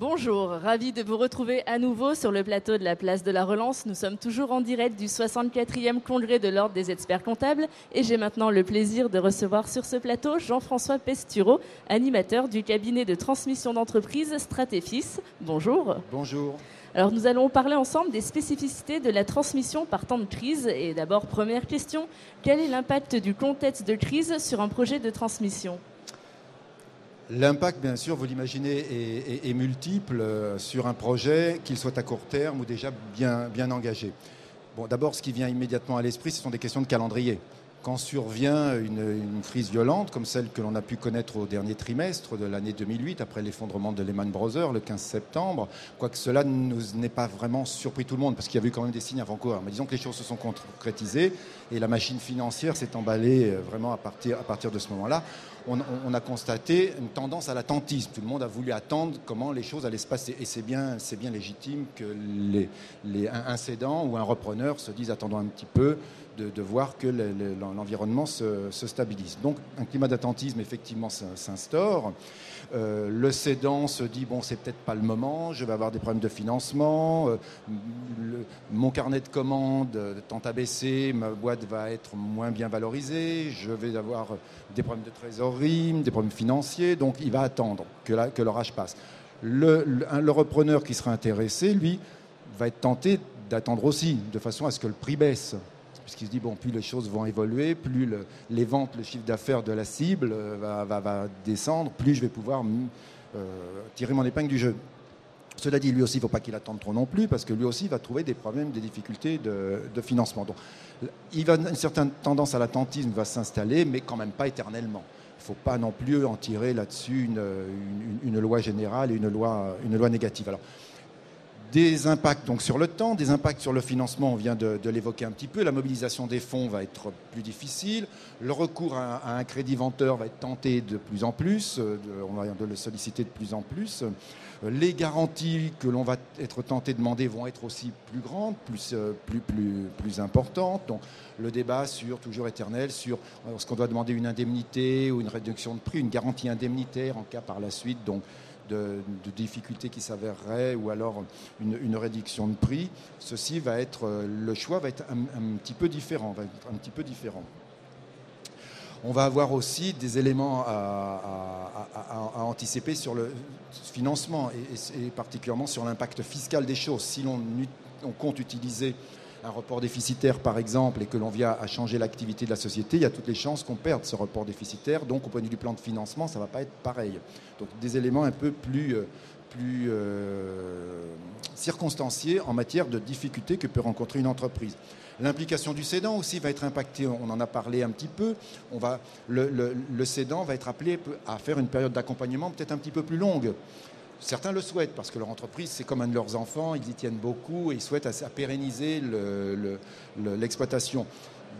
Bonjour, ravi de vous retrouver à nouveau sur le plateau de la place de la Relance. Nous sommes toujours en direct du 64e congrès de l'Ordre des experts comptables et j'ai maintenant le plaisir de recevoir sur ce plateau Jean-François Pestureau, animateur du cabinet de transmission d'entreprise Stratéfis. Bonjour. Bonjour. Alors nous allons parler ensemble des spécificités de la transmission par temps de crise. Et d'abord, première question, quel est l'impact du contexte de crise sur un projet de transmission ? L'impact, bien sûr, vous l'imaginez, est multiple sur un projet, qu'il soit à court terme ou déjà bien engagé. Bon, d'abord, ce qui vient immédiatement à l'esprit, ce sont des questions de calendrier. Quand survient une crise violente, comme celle que l'on a pu connaître au dernier trimestre de l'année 2008, après l'effondrement de Lehman Brothers, le 15 septembre, quoique cela n'est pas vraiment surpris tout le monde, parce qu'il y a eu quand même des signes avant-coureurs. Mais disons que les choses se sont concrétisées et la machine financière s'est emballée vraiment à partir de ce moment-là. On a constaté une tendance à l'attentisme. Tout le monde a voulu attendre comment les choses allaient se passer. Et c'est bien légitime que un cédant ou un repreneur se dise attendons un petit peu de voir que l'environnement se stabilise. Donc un climat d'attentisme effectivement s'instaure. Le cédant se dit bon, c'est peut-être pas le moment, je vais avoir des problèmes de financement, mon carnet de commandes tend à baisser, ma boîte va être moins bien valorisée, je vais avoir des problèmes de trésorerie, des problèmes financiers, donc il va attendre que l'orage passe. Le repreneur qui sera intéressé, lui, va être tenté d'attendre aussi, de façon à ce que le prix baisse. Puisqu'il se dit, bon, plus les choses vont évoluer, plus les ventes, le chiffre d'affaires de la cible va descendre, plus je vais pouvoir tirer mon épingle du jeu. Cela dit, lui aussi, il ne faut pas qu'il attende trop non plus, parce que lui aussi va trouver des problèmes, des difficultés de financement. Donc, une certaine tendance à l'attentisme va s'installer, mais quand même pas éternellement. Il ne faut pas non plus en tirer là-dessus une loi générale et une loi négative. Alors, des impacts donc sur le temps, des impacts sur le financement, on vient de l'évoquer un petit peu. La mobilisation des fonds va être plus difficile. Le recours à un crédit venteur va être tenté de plus en plus. On va le solliciter de plus en plus. Les garanties que l'on va être tenté de demander vont être aussi plus grandes, plus importantes. Donc le débat toujours éternel sur ce qu'on doit demander une indemnité ou une réduction de prix, une garantie indemnitaire en cas par la suite donc de difficultés qui s'avéreraient ou alors une réduction de prix. Le choix va être un petit peu différent. On va avoir aussi des éléments à anticiper sur le financement et particulièrement sur l'impact fiscal des choses. Si on compte utiliser un report déficitaire, par exemple, et que l'on vient à changer l'activité de la société, il y a toutes les chances qu'on perde ce report déficitaire. Donc, au point de vue du plan de financement, ça ne va pas être pareil. Donc, des éléments un peu plus circonstanciés en matière de difficultés que peut rencontrer une entreprise. L'implication du cédant aussi va être impactée, on en a parlé un petit peu. Le cédant va être appelé à faire une période d'accompagnement peut-être un petit peu plus longue. Certains le souhaitent parce que leur entreprise, c'est comme un de leurs enfants, ils y tiennent beaucoup et ils souhaitent à pérenniser l'exploitation.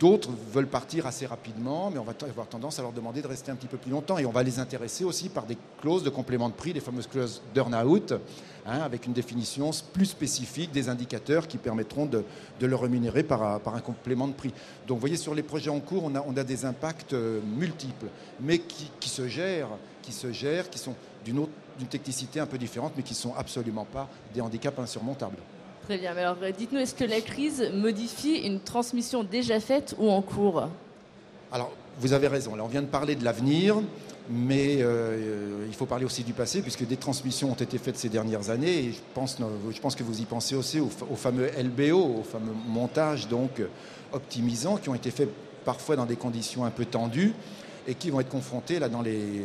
D'autres veulent partir assez rapidement, mais on va avoir tendance à leur demander de rester un petit peu plus longtemps et on va les intéresser aussi par des clauses de complément de prix, les fameuses clauses d'earn-out, avec une définition plus spécifique des indicateurs qui permettront de le rémunérer par un complément de prix. Donc vous voyez, sur les projets en cours, on a des impacts multiples, mais qui se gèrent, qui sont d'une technicité un peu différente, mais qui ne sont absolument pas des handicaps insurmontables. Très bien. Alors, dites-nous, est-ce que la crise modifie une transmission déjà faite ou en cours ? Alors, vous avez raison. Là, on vient de parler de l'avenir, mais il faut parler aussi du passé, puisque des transmissions ont été faites ces dernières années. Et je pense que vous y pensez aussi au fameux LBO, au fameux montage donc optimisant, qui ont été faits parfois dans des conditions un peu tendues et qui vont être confrontés là, dans les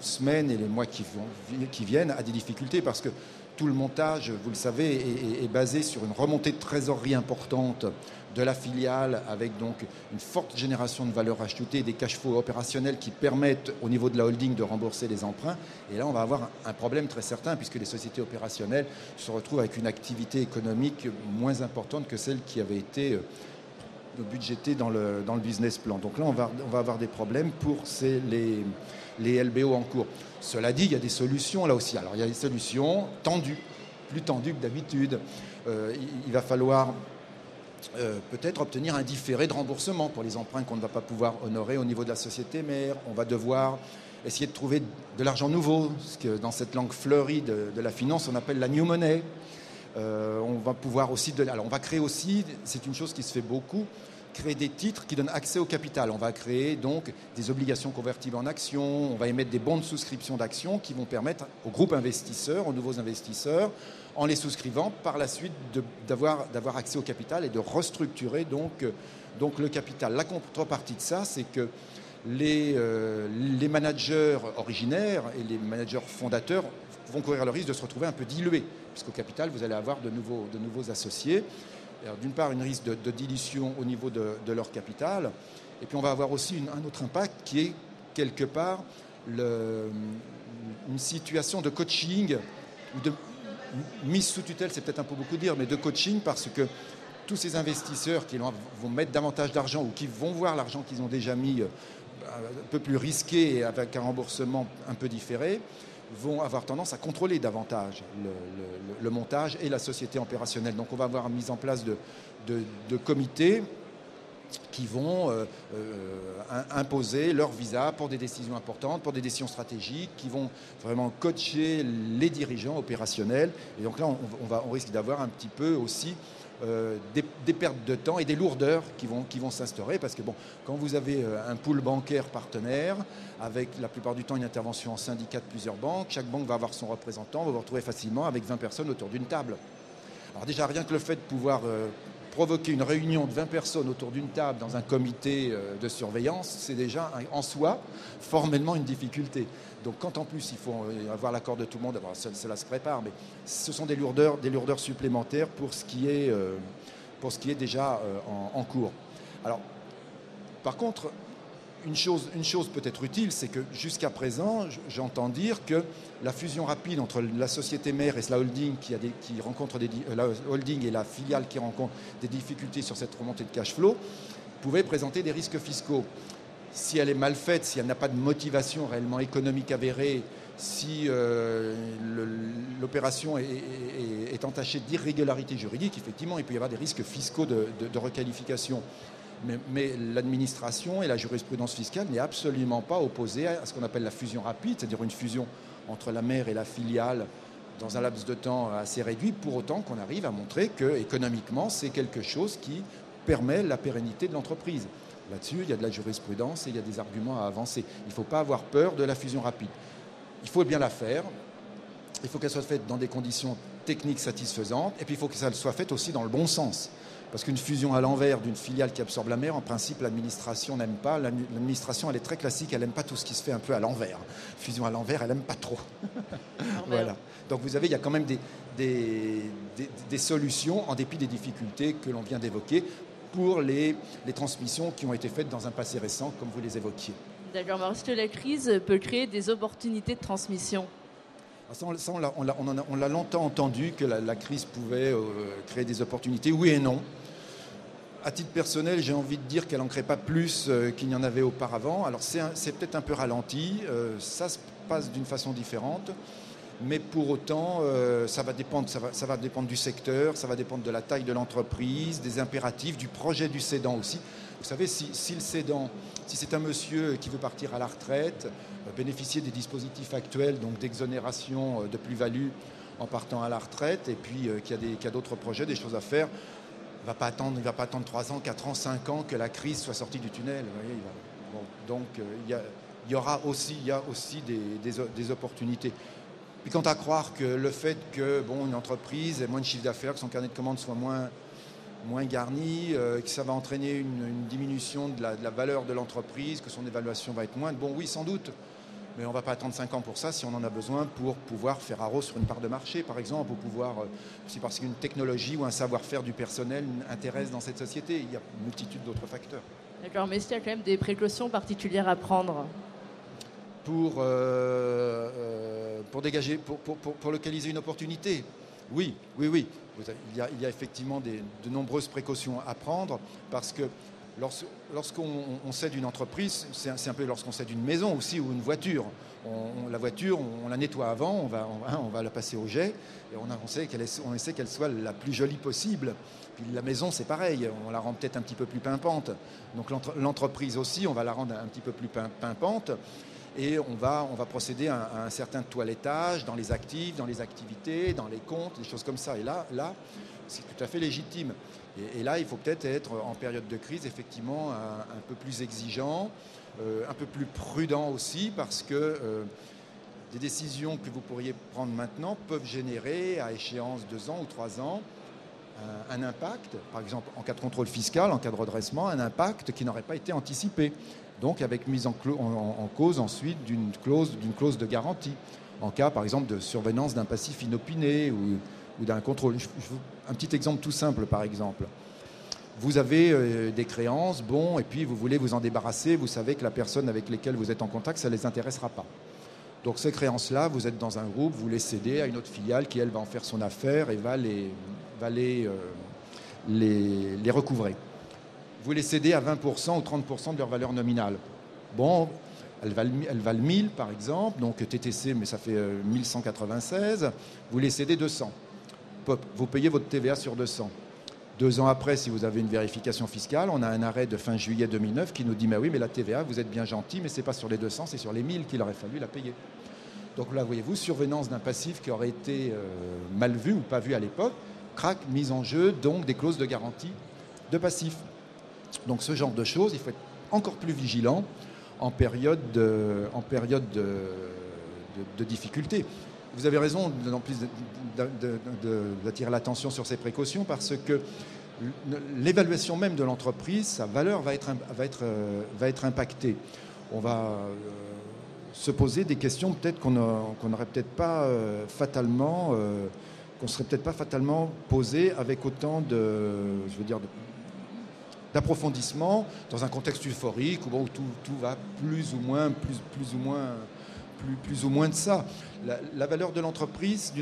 semaines et les mois qui viennent à des difficultés, parce que tout le montage, vous le savez, est basé sur une remontée de trésorerie importante de la filiale, avec donc une forte génération de valeur ajoutée et des cash flows opérationnels qui permettent au niveau de la holding de rembourser les emprunts. Et là, on va avoir un problème très certain, puisque les sociétés opérationnelles se retrouvent avec une activité économique moins importante que celle qui avait été budgété dans le business plan. Donc là, on va avoir des problèmes pour les LBO en cours. Cela dit, il y a des solutions là aussi. Alors, il y a des solutions tendues, plus tendues que d'habitude. Il va falloir peut-être obtenir un différé de remboursement pour les emprunts qu'on ne va pas pouvoir honorer au niveau de la société mère. On va devoir essayer de trouver de l'argent nouveau, ce que dans cette langue fleurie de la finance, on appelle la new money. On va pouvoir aussi... Alors, on va créer aussi, c'est une chose qui se fait beaucoup, créer des titres qui donnent accès au capital. On va créer donc des obligations convertibles en actions, on va émettre des bons de souscription d'actions qui vont permettre aux groupes investisseurs, aux nouveaux investisseurs, en les souscrivant, par la suite d'avoir accès au capital et de restructurer donc le capital. La contrepartie de ça, c'est que les managers originaires et les managers fondateurs vont courir le risque de se retrouver un peu dilués, puisqu'au capital, vous allez avoir de nouveaux associés. D'une part, une risque de dilution au niveau de leur capital, et puis on va avoir aussi un autre impact qui est quelque part une situation de coaching ou de mise sous tutelle, c'est peut-être un peu beaucoup dire, mais de coaching, parce que tous ces investisseurs qui vont mettre davantage d'argent ou qui vont voir l'argent qu'ils ont déjà mis un peu plus risqué et avec un remboursement un peu différé, vont avoir tendance à contrôler davantage le montage et la société opérationnelle. Donc on va avoir une mise en place de comités qui vont imposer leur visa pour des décisions importantes, pour des décisions stratégiques, qui vont vraiment coacher les dirigeants opérationnels. Et donc là, on risque d'avoir un petit peu aussi des pertes de temps et des lourdeurs qui vont s'instaurer, parce que bon, quand vous avez un pool bancaire partenaire avec la plupart du temps une intervention en syndicat de plusieurs banques, chaque banque va avoir son représentant, vous vous retrouvez facilement avec 20 personnes autour d'une table. Alors déjà, rien que le fait de pouvoir provoquer une réunion de 20 personnes autour d'une table dans un comité de surveillance, c'est déjà en soi formellement une difficulté. Donc quand en plus il faut avoir l'accord de tout le monde, cela se prépare, mais ce sont des lourdeurs supplémentaires pour ce qui est déjà en cours. Alors, par contre, une chose peut-être utile, c'est que jusqu'à présent, j'entends dire que la fusion rapide entre la société mère et la holding la holding et la filiale qui rencontre des difficultés sur cette remontée de cash flow pouvait présenter des risques fiscaux. Si elle est mal faite, si elle n'a pas de motivation réellement économique avérée, si l'opération est entachée d'irrégularités juridiques, effectivement, il peut y avoir des risques fiscaux de requalification. Mais l'administration et la jurisprudence fiscale n'est absolument pas opposée à ce qu'on appelle la fusion rapide, c'est-à-dire une fusion entre la mère et la filiale dans un laps de temps assez réduit, pour autant qu'on arrive à montrer que économiquement, c'est quelque chose qui permet la pérennité de l'entreprise. Là-dessus, il y a de la jurisprudence et il y a des arguments à avancer. Il ne faut pas avoir peur de la fusion rapide. Il faut bien la faire. Il faut qu'elle soit faite dans des conditions techniques satisfaisantes. Et puis, il faut que ça soit fait aussi dans le bon sens. Parce qu'une fusion à l'envers d'une filiale qui absorbe la mère, en principe, l'administration n'aime pas. L'administration, elle est très classique. Elle n'aime pas tout ce qui se fait un peu à l'envers. Fusion à l'envers, elle n'aime pas trop. Voilà. Donc, vous avez, il y a quand même des solutions, en dépit des difficultés que l'on vient d'évoquer, pour les transmissions qui ont été faites dans un passé récent, comme vous les évoquiez. D'accord, mais est-ce que la crise peut créer des opportunités de transmission ? Ça, on l'a longtemps entendu que la crise pouvait créer des opportunités, oui et non. À titre personnel, j'ai envie de dire qu'elle n'en crée pas plus qu'il n'y en avait auparavant. Alors c'est peut-être un peu ralenti, ça se passe d'une façon différente. Mais pour autant, ça va dépendre du secteur, ça va dépendre de la taille de l'entreprise, des impératifs, du projet du cédant aussi. Vous savez, si le cédant, si c'est un monsieur qui veut partir à la retraite, bénéficier des dispositifs actuels, donc d'exonération de plus-value en partant à la retraite, et puis qu'il y a d'autres projets, des choses à faire, il ne va pas attendre 3 ans, 4 ans, 5 ans que la crise soit sortie du tunnel. Vous voyez, il y a aussi des opportunités. Puis quant à croire que le fait que une entreprise ait moins de chiffre d'affaires, que son carnet de commandes soit moins garni, que ça va entraîner une diminution de la valeur de l'entreprise, que son évaluation va être moindre, oui, sans doute. Mais on ne va pas attendre 5 ans pour ça si on en a besoin pour pouvoir faire haro sur une part de marché, par exemple, ou c'est parce qu'une technologie ou un savoir-faire du personnel intéresse dans cette société. Il y a une multitude d'autres facteurs. D'accord, mais est-ce qu'il y a quand même des précautions particulières à prendre ? Pour dégager, pour localiser une opportunité. Oui. Il y a effectivement de nombreuses précautions à prendre, parce que Lorsqu'on cède une entreprise, c'est un peu lorsqu'on cède une maison aussi ou une voiture. La voiture, on la nettoie avant, on va la passer au jet et on essaie qu'elle soit la plus jolie possible. Puis la maison, c'est pareil, on la rend peut-être un petit peu plus pimpante. Donc l'entreprise aussi, on va la rendre un petit peu plus pimpante et on va procéder à un certain toilettage dans les actifs, dans les activités, dans les comptes, des choses comme ça. Et là c'est tout à fait légitime. Et là, il faut peut-être être en période de crise, effectivement, un peu plus exigeant, un peu plus prudent aussi, parce que des décisions que vous pourriez prendre maintenant peuvent générer, à échéance 2 ans ou 3 ans, un impact, par exemple en cas de contrôle fiscal, en cas de redressement, un impact qui n'aurait pas été anticipé. Donc avec mise en cause ensuite d'une clause de garantie, en cas par exemple de survenance d'un passif inopiné ou d'un contrôle. Un petit exemple tout simple par exemple. Vous avez des créances, et puis vous voulez vous en débarrasser, vous savez que la personne avec laquelle vous êtes en contact, ça ne les intéressera pas. Donc ces créances-là, vous êtes dans un groupe, vous les cédez à une autre filiale qui, elle, va en faire son affaire et va les recouvrer. Vous les cédez à 20% ou 30% de leur valeur nominale. Elles valent 1000 par exemple, donc TTC, mais ça fait 1196. Vous les cédez 200. Vous payez votre TVA sur 200. 2 ans après, si vous avez une vérification fiscale, on a un arrêt de fin juillet 2009 qui nous dit « oui, mais la TVA, vous êtes bien gentil, mais ce n'est pas sur les 200, c'est sur les 1000 qu'il aurait fallu la payer. » Donc là, voyez-vous, survenance d'un passif qui aurait été mal vu ou pas vu à l'époque, crac, mise en jeu, donc des clauses de garantie de passif. Donc ce genre de choses, il faut être encore plus vigilant en période de difficulté. Vous avez raison en plus d'attirer l'attention sur ces précautions parce que l'évaluation même de l'entreprise, sa valeur va être impactée. On va se poser des questions peut-être qu'on n'aurait peut-être pas fatalement, qu'on serait peut-être pas fatalement posé avec autant d'approfondissement dans un contexte euphorique où tout va plus ou moins de ça. La valeur d'une entreprise,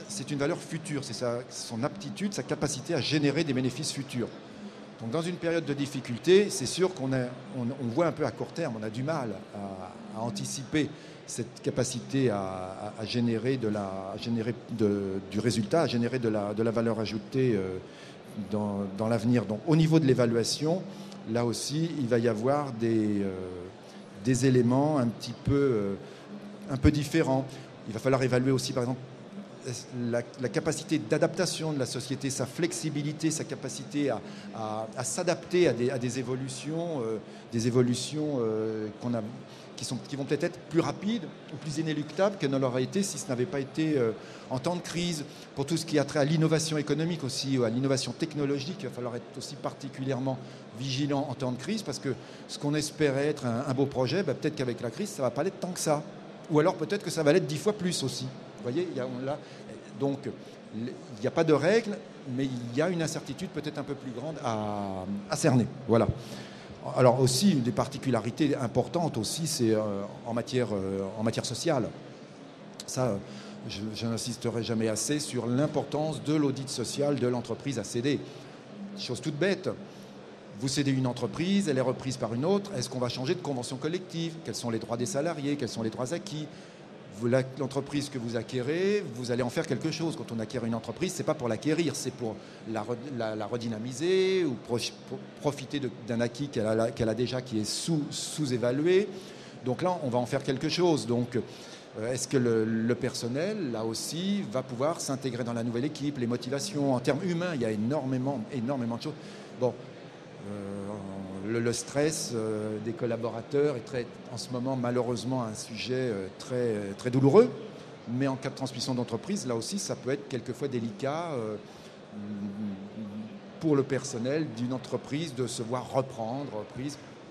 c'est une valeur future, c'est son aptitude, sa capacité à générer des bénéfices futurs. Donc dans une période de difficulté, c'est sûr qu'on voit un peu à court terme, on a du mal à anticiper cette capacité à générer du résultat, à générer de la valeur ajoutée dans l'avenir. Donc au niveau de l'évaluation, là aussi, il va y avoir des éléments un peu différents. Il va falloir évaluer aussi, par exemple, la capacité d'adaptation de la société, sa flexibilité, sa capacité à s'adapter à des évolutions, qui vont peut-être être plus rapides ou plus inéluctables qu'elles ne l'auraient été si ce n'avait pas été en temps de crise. Pour tout ce qui a trait à l'innovation économique aussi, ou à l'innovation technologique, il va falloir être aussi particulièrement vigilant en temps de crise parce que ce qu'on espérait être un beau projet, peut-être qu'avec la crise, ça ne va pas l'être tant que ça. Ou alors peut-être que ça va l'être 10 fois plus aussi. Vous voyez, donc il n'y a pas de règle, mais il y a une incertitude peut-être un peu plus grande à cerner. Voilà. Alors aussi, une des particularités importantes aussi, c'est en matière sociale. Ça, je n'insisterai jamais assez sur l'importance de l'audit social de l'entreprise à céder. Chose toute bête. Vous cédez une entreprise, elle est reprise par une autre. Est-ce qu'on va changer de convention collective? Quels sont les droits des salariés? Quels sont les droits acquis? L'entreprise que vous acquérez, vous allez en faire quelque chose. Quand on acquiert une entreprise, ce n'est pas pour l'acquérir, c'est pour la redynamiser ou profiter d'un acquis qu'elle a déjà qui est sous-évalué. Donc là, on va en faire quelque chose. Donc, est-ce que le personnel, là aussi, va pouvoir s'intégrer dans la nouvelle équipe? Les motivations, en termes humains, il y a énormément de choses. Bon, le stress des collaborateurs est en ce moment malheureusement un sujet très douloureux, mais en cas de transmission d'entreprise, là aussi ça peut être quelquefois délicat pour le personnel d'une entreprise de se voir reprendre,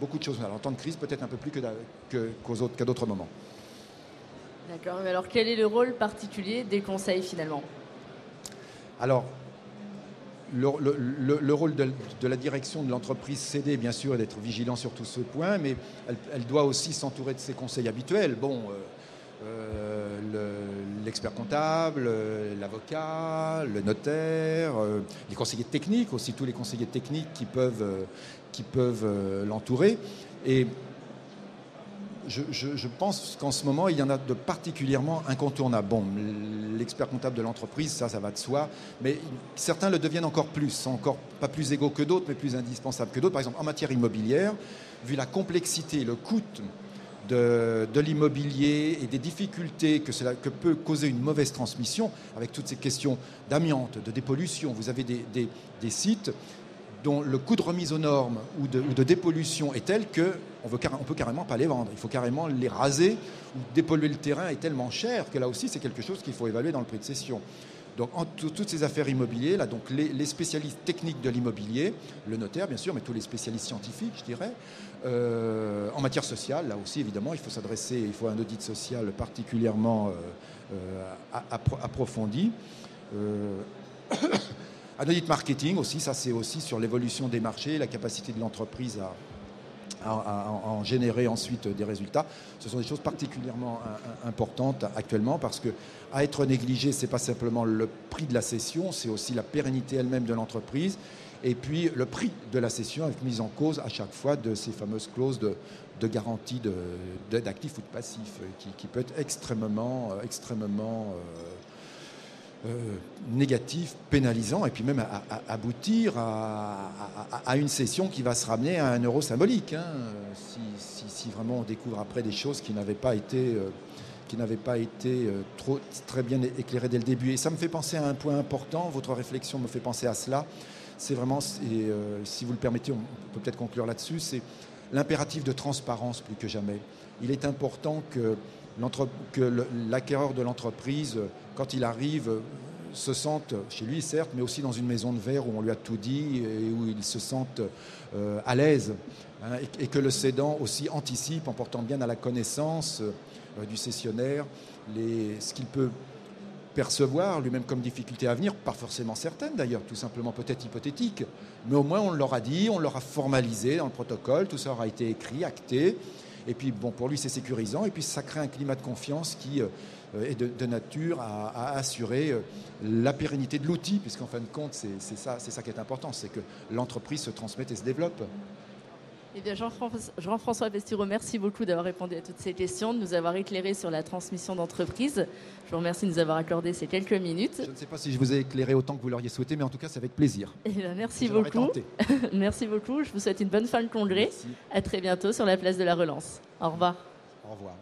beaucoup de choses. Alors, en temps de crise, peut-être un peu plus qu'à d'autres moments. D'accord, mais alors quel est le rôle particulier des conseils finalement? Alors, le rôle de la direction de l'entreprise cédée, bien sûr, est d'être vigilant sur tous ce point, mais elle doit aussi s'entourer de ses conseils habituels. l'expert comptable, l'avocat, le notaire, les conseillers techniques aussi, tous les conseillers techniques qui peuvent l'entourer. Et je pense qu'en ce moment, il y en a de particulièrement incontournables. Bon, l'expert comptable de l'entreprise, ça va de soi, mais certains le deviennent encore plus, sont encore pas plus égaux que d'autres, mais plus indispensables que d'autres. Par exemple, en matière immobilière, vu la complexité, le coût de l'immobilier et des difficultés que peut causer une mauvaise transmission, avec toutes ces questions d'amiante, de dépollution, vous avez des sites dont le coût de remise aux normes ou de dépollution est tel qu'on ne peut carrément pas les vendre. Il faut carrément les raser ou dépolluer le terrain est tellement cher que là aussi c'est quelque chose qu'il faut évaluer dans le prix de cession. Donc toutes ces affaires immobilières, là, donc les spécialistes techniques de l'immobilier, le notaire bien sûr, mais tous les spécialistes scientifiques je dirais, en matière sociale, là aussi évidemment il faut un audit social particulièrement approfondi. Un audit marketing aussi, ça c'est aussi sur l'évolution des marchés, la capacité de l'entreprise à en générer ensuite des résultats. Ce sont des choses particulièrement importantes actuellement parce que à être négligé, c'est pas simplement le prix de la cession, c'est aussi la pérennité elle-même de l'entreprise et puis le prix de la cession avec mise en cause à chaque fois de ces fameuses clauses de garantie d'actifs ou de passifs qui peut être extrêmement négatif, pénalisant, et puis même aboutir à une cession qui va se ramener à 1 euro symbolique, hein, si vraiment on découvre après des choses qui n'avaient pas été très bien éclairées dès le début. Et ça me fait penser à un point important, votre réflexion me fait penser à cela, c'est vraiment, si vous le permettez, on peut peut-être conclure là-dessus, c'est l'impératif de transparence plus que jamais. Il est important que l'acquéreur de l'entreprise, quand il arrive, se sente chez lui, certes, mais aussi dans une maison de verre où on lui a tout dit et où il se sente à l'aise. Hein, et que le cédant aussi anticipe en portant bien à la connaissance du cessionnaire ce qu'il peut percevoir lui-même comme difficulté à venir, pas forcément certaines d'ailleurs, tout simplement peut-être hypothétique, mais au moins on l'aura dit, on l'aura formalisé dans le protocole, tout ça aura été écrit, acté. Et puis, bon, pour lui, c'est sécurisant. Et puis, ça crée un climat de confiance qui est de nature à assurer la pérennité de l'outil, puisqu'en fin de compte, c'est ça qui est important, c'est que l'entreprise se transmette et se développe. Eh bien, Jean-François Pesturo, merci beaucoup d'avoir répondu à toutes ces questions, de nous avoir éclairé sur la transmission d'entreprise. Je vous remercie de nous avoir accordé ces quelques minutes. Je ne sais pas si je vous ai éclairé autant que vous l'auriez souhaité, mais en tout cas, c'est avec plaisir. Eh bien, merci beaucoup. Merci beaucoup. Je vous souhaite une bonne fin de congrès. Merci. À très bientôt sur la place de la Relance. Au revoir. Au revoir.